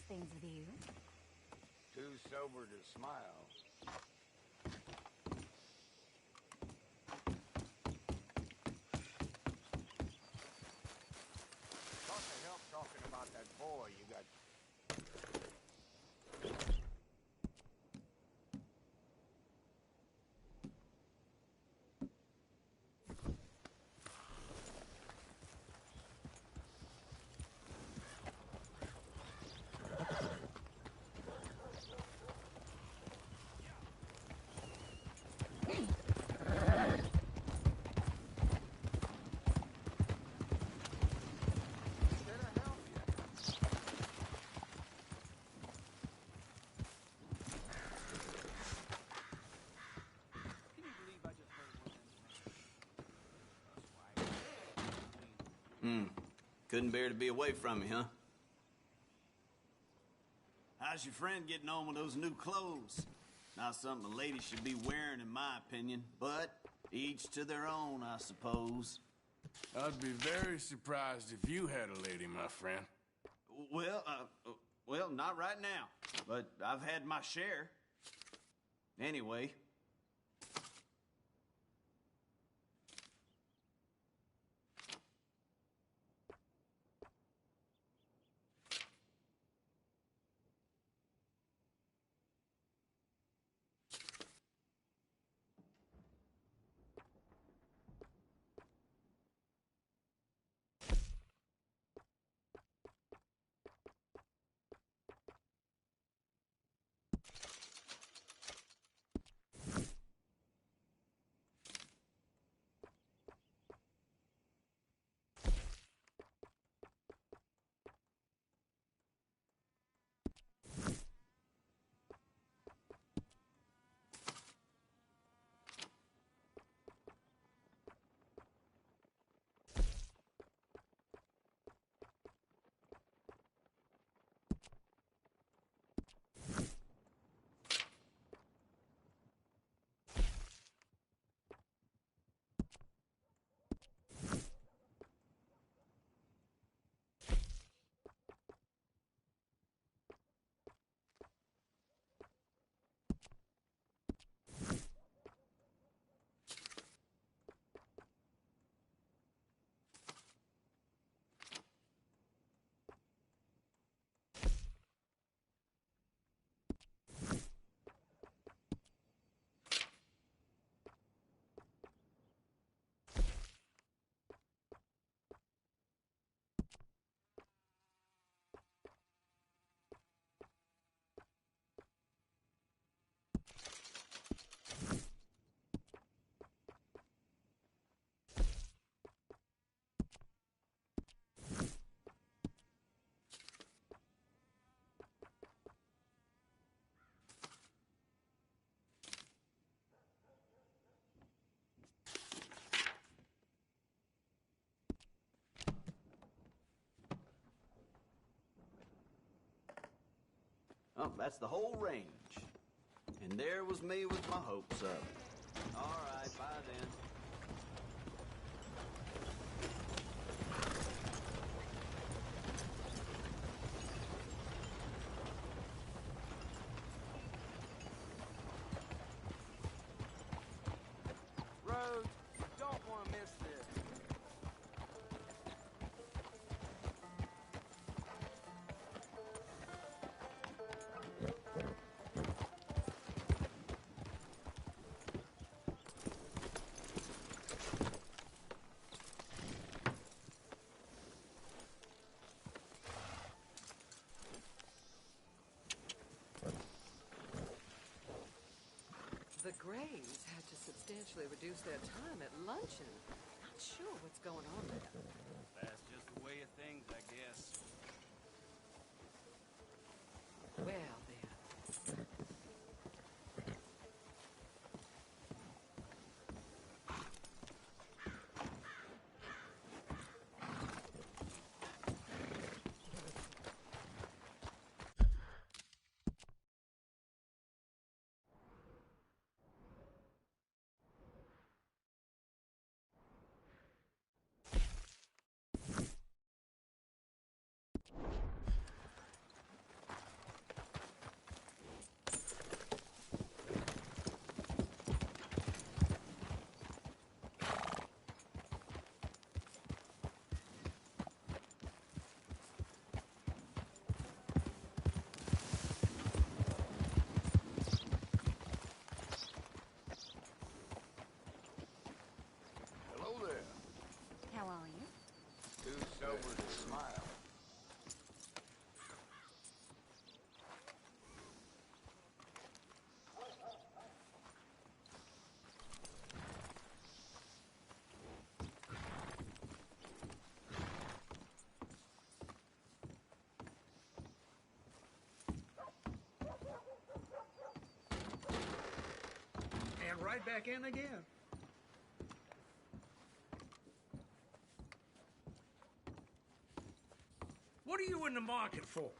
How's things with you? Too sober to smile. What the hell talking about that boy you got? Couldn't bear to be away from me, huh? How's your friend getting on with those new clothes? Not something a lady should be wearing, in my opinion, but each to their own, I suppose. I'd be very surprised if you had a lady, my friend. Well, not right now, but I've had my share. Anyway. Oh, that's the whole range. And there was me with my hopes up. All right, bye then. Rhodes, you don't want to miss this. The Grays had to substantially reduce their time at luncheon. Not sure what's going on there. That's just the way of things, I guess. Well, then. right back in again. What are you in the market for?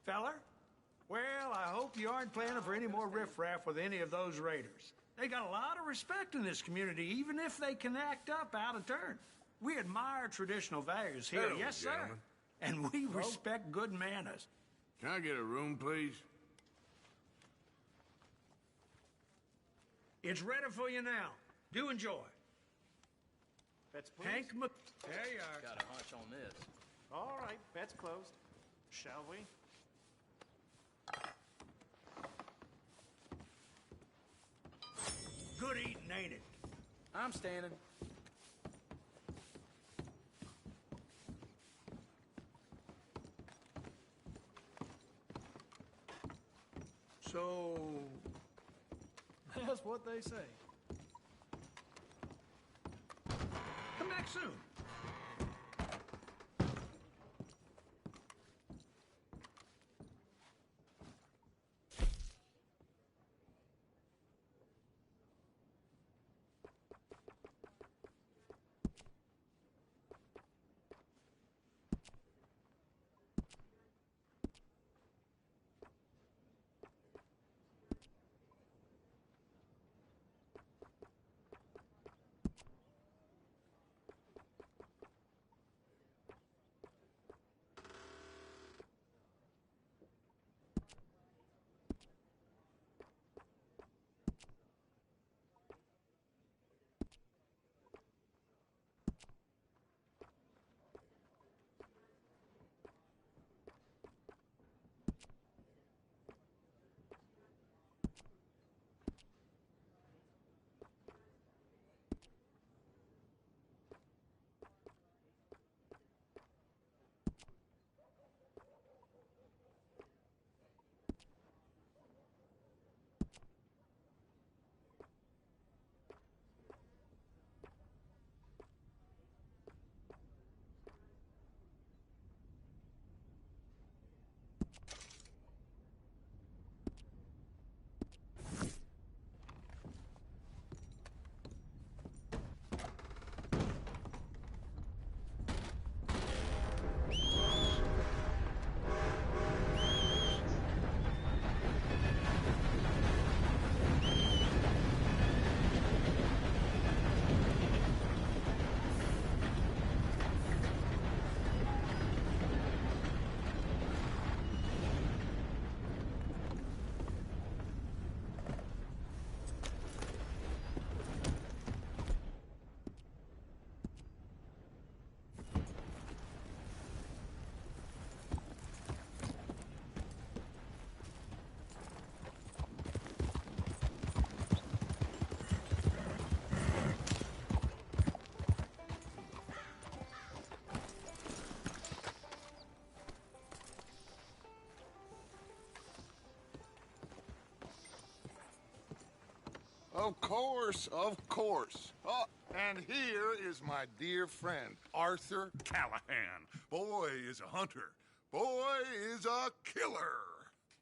Feller? Well, I hope you aren't planning for any more riffraff with any of those raiders. They got a lot of respect in this community, even if they can act up out of turn. We admire traditional values here, Hello, yes, gentlemen. sir. And we respect good manners. Can I get a room, please? It's ready for you now. Do enjoy. Bets please. Hank Mc... There you are. Got a hunch on this. All right, bet's closed. Shall we? Good eating, ain't it? I'm standing. So... That's what they say. Come back soon. Of course, of course. Oh, and here is my dear friend, Arthur Callahan. Boy is a hunter. Boy is a killer.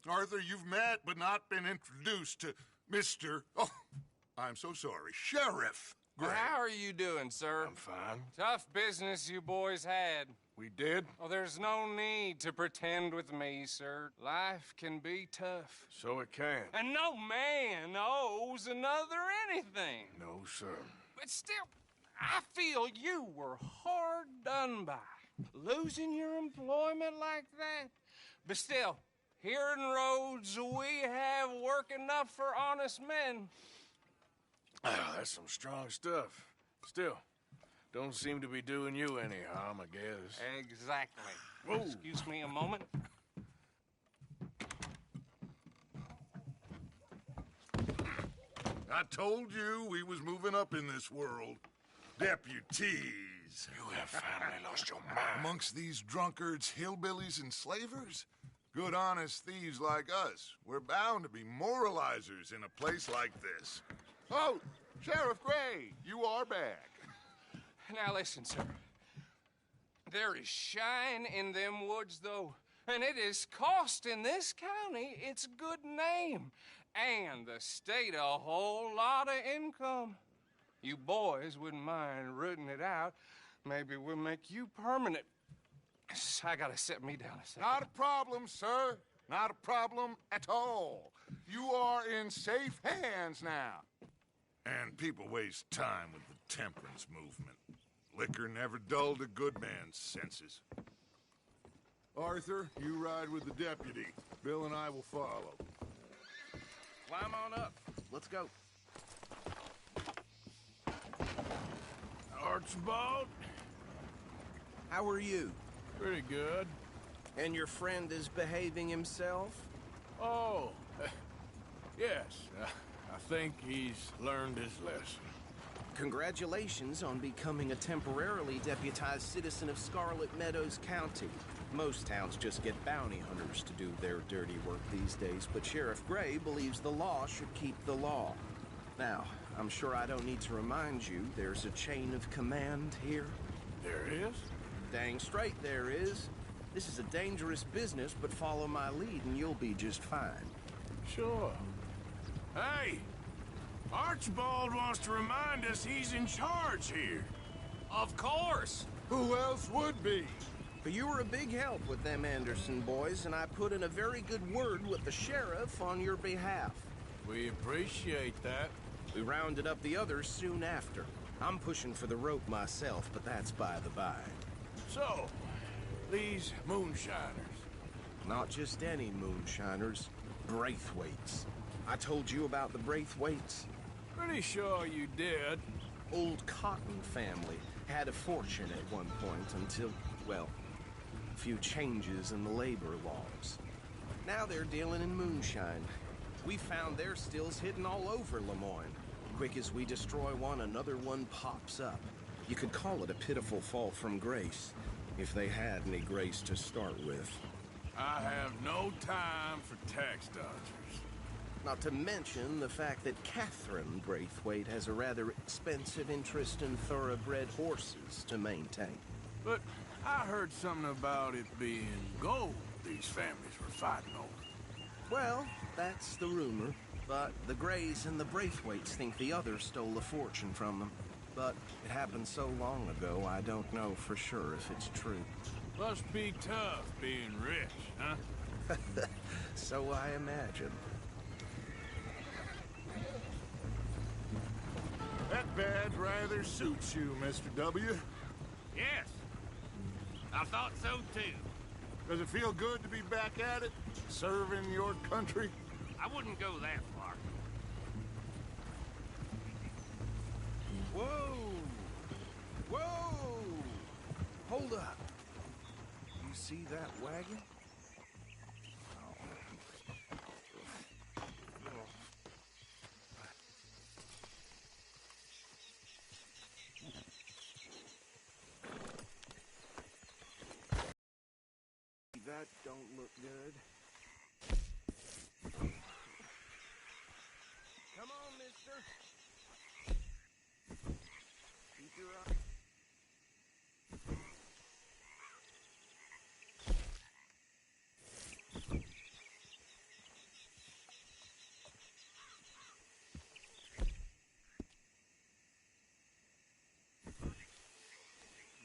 Arthur, you've met but not been introduced to Mr. Oh, I'm so sorry, Sheriff Gray. How are you doing, sir? I'm fine. Tough business you boys had. We did? Oh, there's no need to pretend with me, sir. Life can be tough. So it can. And no man owes another anything. No, sir. But still, I feel you were hard done by. Losing your employment like that. But still, here in Rhodes, we have work enough for honest men. Ah, that's some strong stuff. Still, don't seem to be doing you any harm, I guess. Exactly. Whoa. Excuse me a moment. I told you we was moving up in this world. Deputies. You have finally lost your mind. Amongst these drunkards, hillbillies, and slavers? Good honest thieves like us. We're bound to be moralizers in a place like this. Oh, Sheriff Gray, you are back. Now listen, sir. There is shine in them woods, though, and it is costing this county its good name. and the state a whole lot of income. You boys wouldn't mind rooting it out. Maybe we'll make you permanent. I gotta set me down a second. Not a problem, sir. Not a problem at all. You are in safe hands now. And people waste time with the temperance movement. Liquor never dulled a good man's senses. Arthur, you ride with the deputy. Bill and I will follow. Climb on up. Let's go. Archibald? How are you? Pretty good. And your friend is behaving himself? Oh, yes. I think he's learned his lesson. Congratulations on becoming a temporarily deputized citizen of Scarlet Meadows County. Most towns just get bounty hunters to do their dirty work these days, but Sheriff Gray believes the law should keep the law. Now, I'm sure I don't need to remind you there's a chain of command here. There is? Dang straight there is. This is a dangerous business, but follow my lead and you'll be just fine. Sure. Hey! Archibald wants to remind us he's in charge here. Of course. Who else would be? But you were a big help with them Anderson boys, and I put in a very good word with the sheriff on your behalf. We appreciate that. We rounded up the others soon after. I'm pushing for the rope myself, but that's by the by. So, these moonshiners. Not just any moonshiners, Braithwaites. I told you about the Braithwaites? Pretty sure you did. Old Cotton family had a fortune at one point until, well, a few changes in the labor laws. Now they're dealing in moonshine. We found their stills hidden all over Lemoyne. Quick as we destroy one, another one pops up. You could call it a pitiful fall from grace, if they had any grace to start with. I have no time for tax dodgers. Not to mention the fact that Catherine Braithwaite has a rather expensive interest in thoroughbred horses to maintain. But I heard something about it being gold these families were fighting over. Well, that's the rumor. But the Grays and the Braithwaites think the others stole a fortune from them. But it happened so long ago, I don't know for sure if it's true. Must be tough being rich, huh? So I imagine. That badge rather suits you, Mr. W. Yes. I thought so, too. Does it feel good to be back at it? Serving your country? I wouldn't go that far. Whoa! Whoa! Hold up. You see that wagon? That don't look good. Come on, mister. Keep your eye.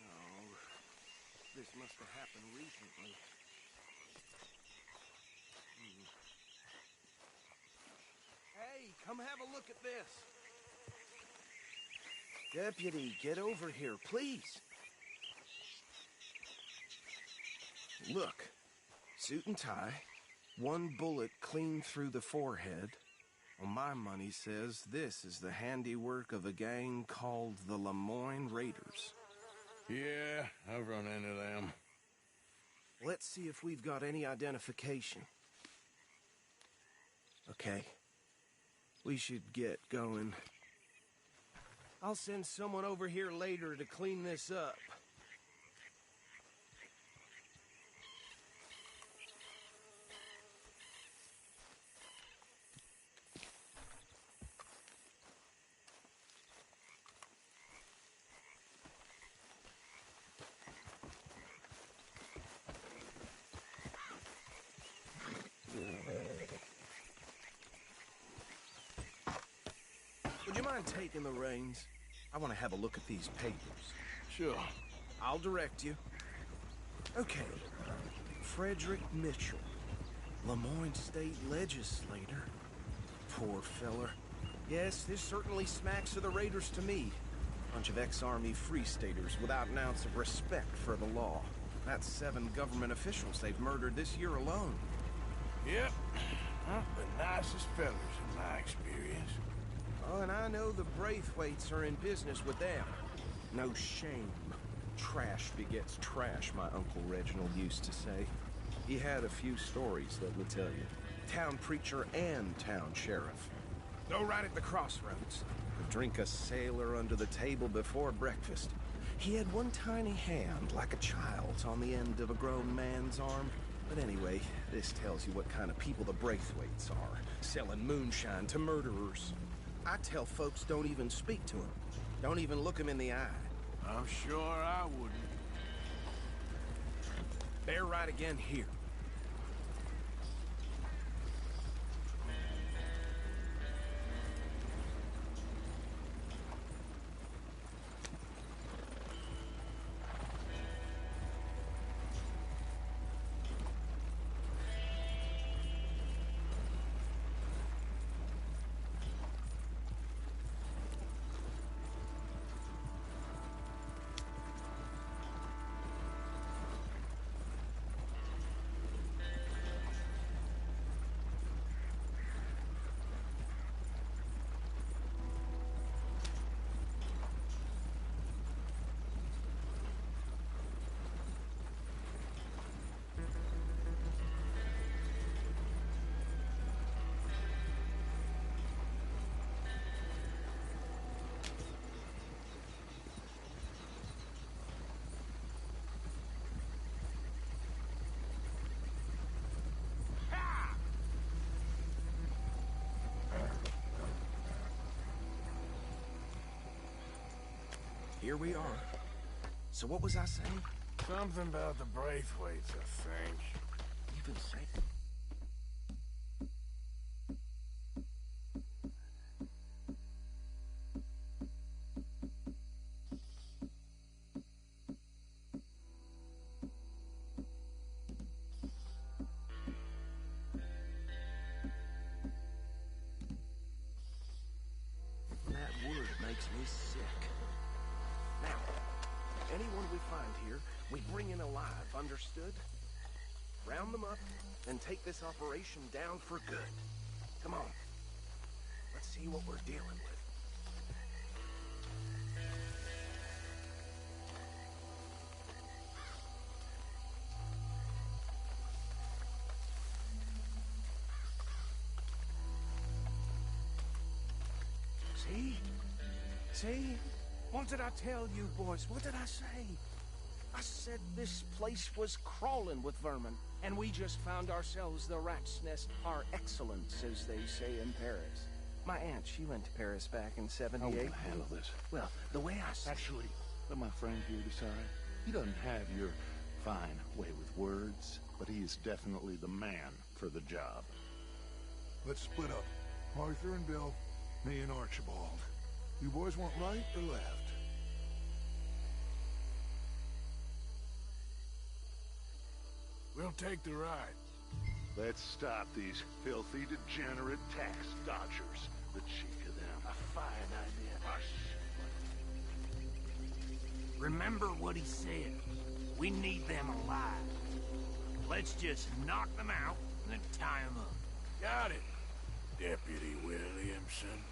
No, this must have happened recently. Hey, come have a look at this. Deputy, get over here, please. Look, suit and tie, one bullet clean through the forehead. Well, my money says this is the handiwork of a gang called the Lemoyne Raiders. Yeah, I've run into them. Let's see if we've got any identification. Okay. We should get going. I'll send someone over here later to clean this up. mind taking the reins? I want to have a look at these papers. Sure. I'll direct you. Okay. Frederick Mitchell, Lemoyne State Legislator. Poor feller. Yes, this certainly smacks of the Raiders to me. Bunch of ex-Army Free Staters without an ounce of respect for the law. That's 7 government officials they've murdered this year alone. Yep. Not the nicest fellas in my experience. Oh, and I know the Braithwaites are in business with them. No shame. Trash begets trash, my Uncle Reginald used to say. He had a few stories, let me tell you. Town preacher and town sheriff. Go right at the crossroads. Drink a sailor under the table before breakfast. He had one tiny hand, like a child's, on the end of a grown man's arm. But anyway, this tells you what kind of people the Braithwaites are, selling moonshine to murderers. I tell folks don't even speak to him. Don't even look him in the eye. I'm sure I wouldn't. They're right again here. Here we are. So what was I saying? Something about the Braithwaites, I think. You've been saying... That word makes me sick. Now, anyone we find here, we bring in alive, understood? Round them up, and take this operation down for good. Come on. Let's see what we're dealing with. See? See? What did I tell you, boys? What did I say? I said this place was crawling with vermin, and we just found ourselves the rat's nest par excellence, as they say in Paris. My aunt, she went to Paris back in '78. I will handle this. Well, the way I... Actually, let my friend here decide. He doesn't have your fine way with words, but he is definitely the man for the job. Let's split up. Arthur and Bill, me and Archibald. You boys want right or left? We'll take the ride. Let's stop these filthy, degenerate tax dodgers. The cheek of them. A fine idea. Remember what he said. We need them alive. Let's just knock them out and then tie them up. Got it, Deputy Williamson.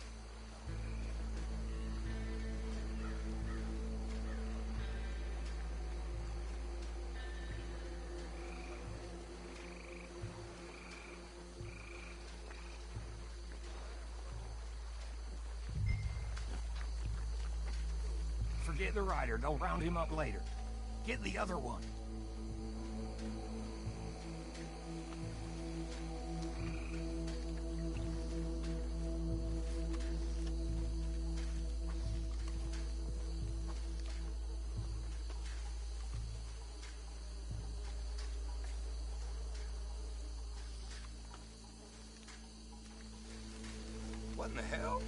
Forget the rider. Don't round him up later. Get the other one. What in the hell?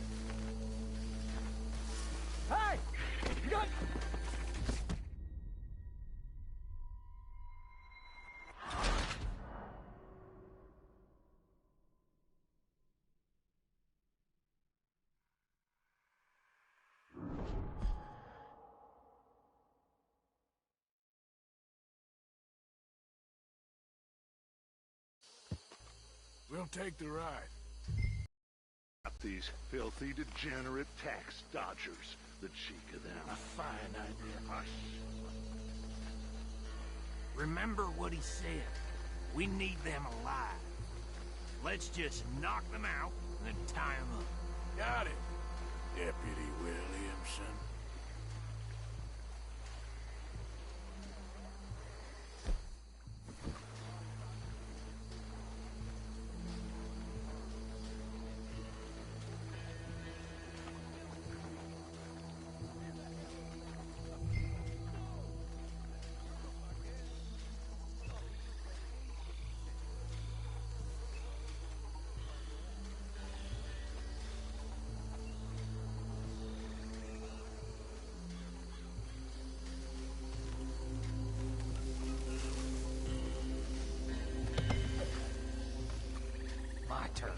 We'll take the ride. These filthy, degenerate tax dodgers. The cheek of them. A fine idea. Hush. Remember what he said. We need them alive. Let's just knock them out and then tie them up. Got it, Deputy Williamson. My turn.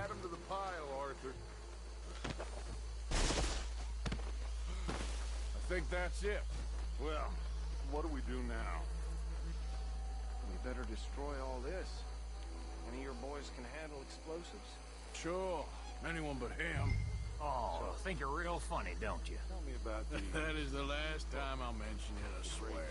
Add 'em to the pile, Arthur. I think that's it. Well, what do we do now? We better destroy all this. Any of your boys can handle explosives? Sure. Anyone but him. Oh, think you're real funny, don't you? Tell me about the... That is the last time I'll mention it, I swear.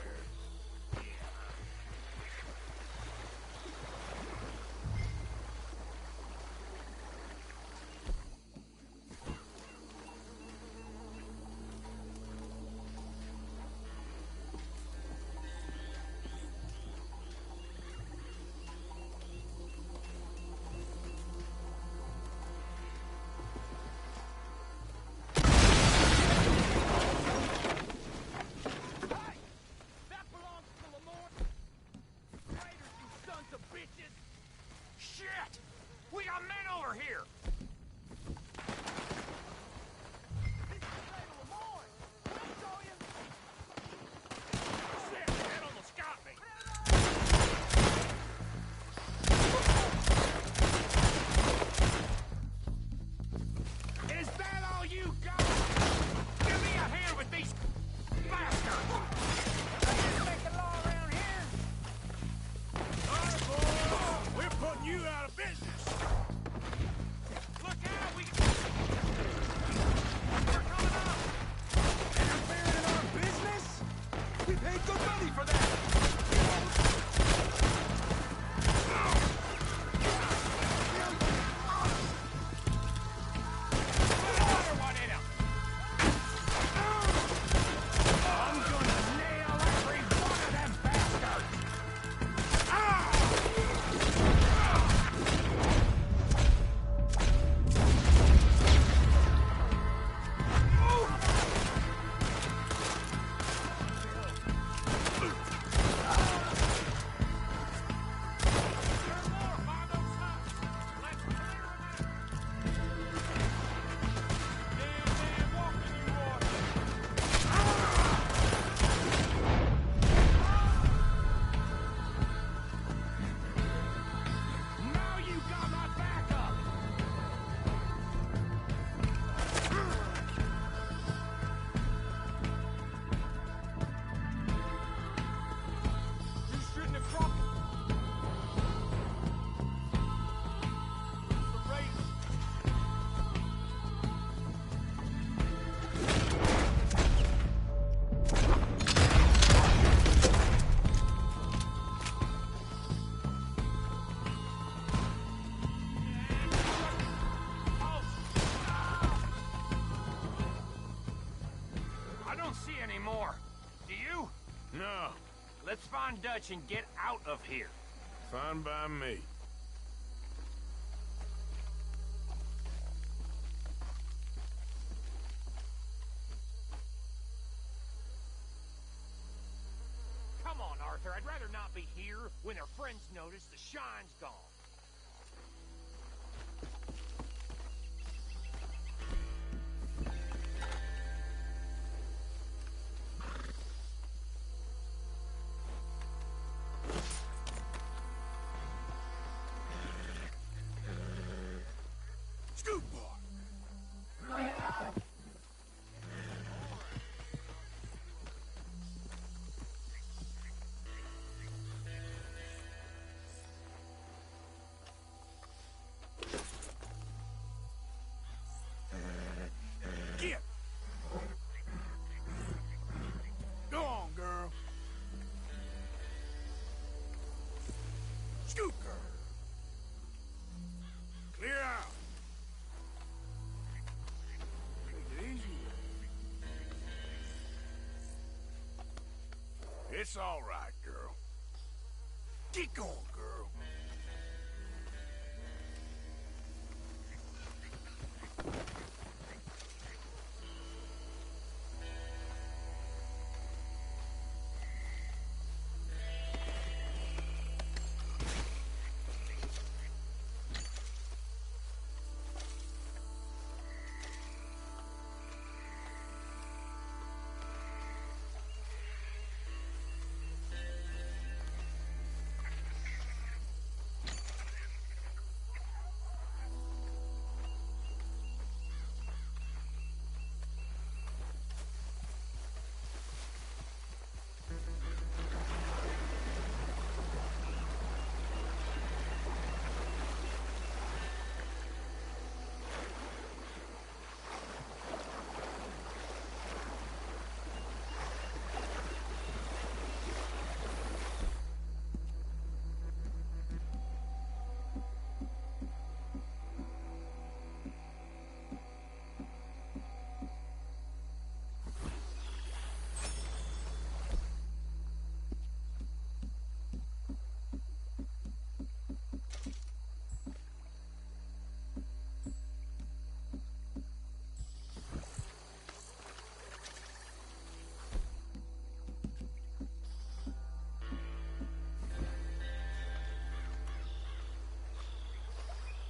Let's find Dutch and get out of here. Fine by me. Come on, Arthur. I'd rather not be here when their friends notice the shine's gone. Scoot boy! Get! Go on, girl. Scoot, girl. Clear out. Take it easy. It's all right, girl. Get going, girl.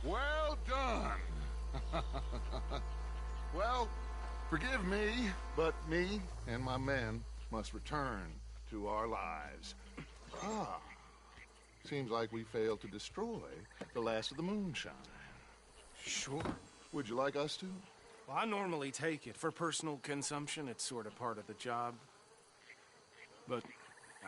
Well done. Well, forgive me, but me and my men must return to our lives. Ah, seems like we failed to destroy the last of the moonshine. Sure. Would you like us to? Well, I normally take it. For personal consumption, it's sort of part of the job. But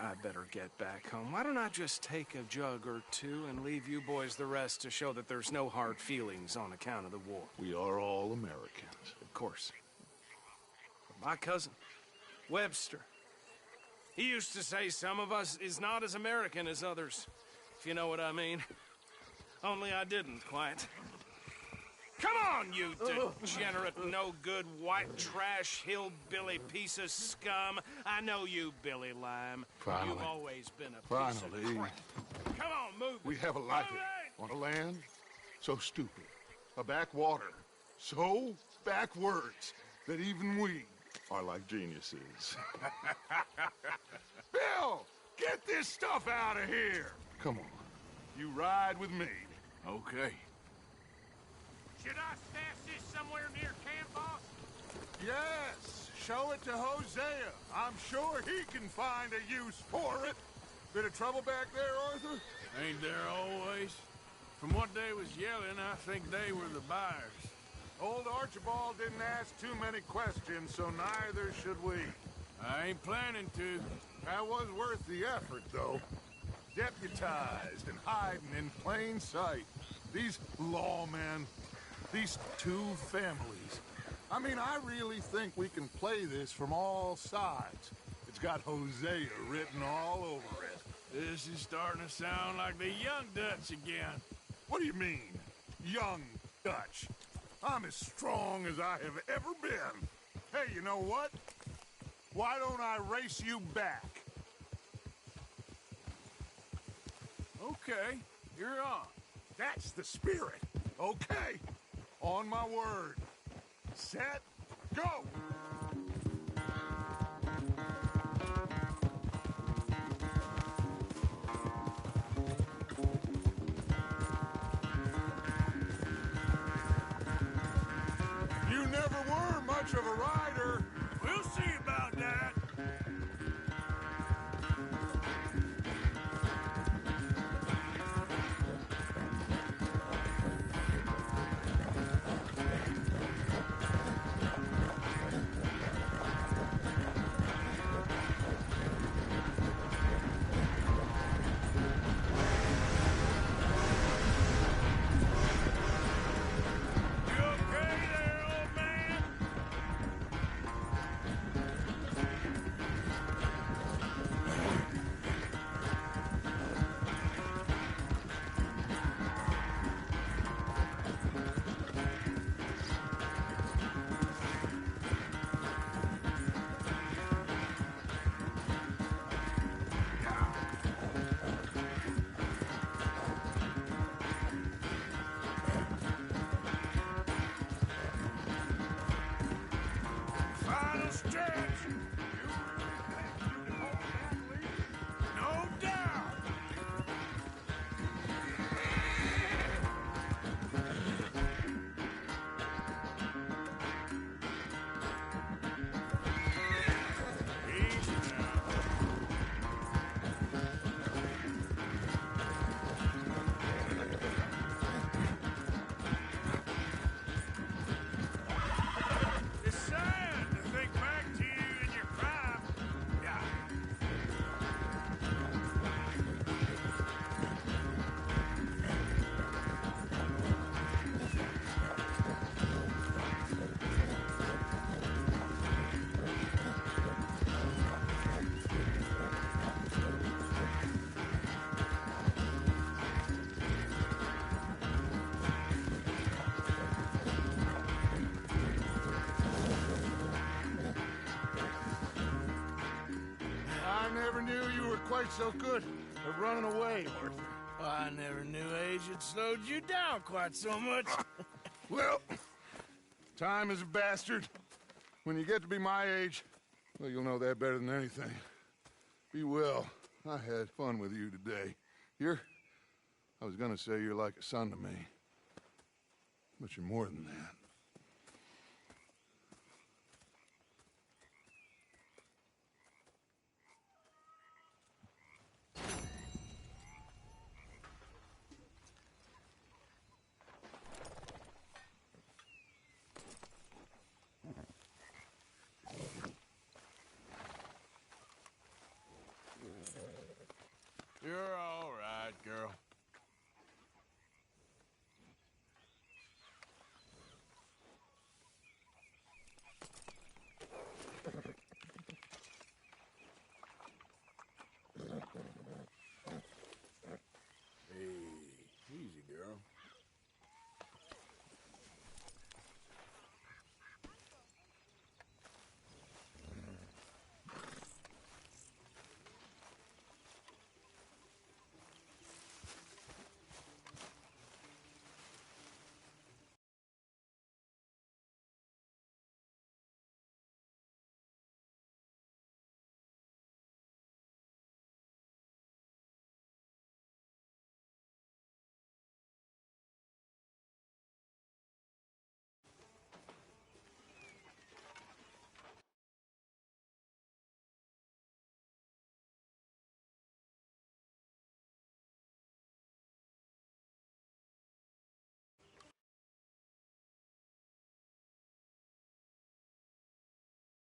I better get back home. Why don't I just take a jug or two and leave you boys the rest to show that there's no hard feelings on account of the war? We are all Americans. Of course. But my cousin, Webster, he used to say some of us is not as American as others, if you know what I mean. Only I didn't quite. Come on, you degenerate, no-good, white trash, hillbilly piece of scum. I know you, Billy Lime. Finally. You've always been a piece of crap. Come on, move We it. have a life Move on a land so stupid, a backwater so backwards that even we are like geniuses. Bill, get this stuff out of here. Come on, you ride with me. Okay. Should I stash this somewhere near camp, boss? Yes, show it to Hosea. I'm sure he can find a use for it. Bit of trouble back there, Arthur? Ain't there always? From what they was yelling, I think they were the buyers. Old Archibald didn't ask too many questions, so neither should we. I ain't planning to. That was worth the effort, though. Deputized and hiding in plain sight. These lawmen, these two families. I mean, I really think we can play this from all sides. It's got Hosea written all over it. This is starting to sound like the young Dutch again. What do you mean, young Dutch? I'm as strong as I have ever been. Hey, you know what? Why don't I race you back? Okay, you're on. That's the spirit. Okay. On my word. Set, go! You never were much of a rider. We'll see about that. You okay there, old man? Final stretch. You really think you can hold that lead? No doubt. Easy now. It's sad to think back to you in your prime. Yeah. I never knew you were quite so good at running away, Arthur. I never knew age had slowed you down quite so much. Well, time is a bastard. When you get to be my age, well, you'll know that better than anything. Be well. I had fun with you today. I was gonna say you're like a son to me. But you're more than that.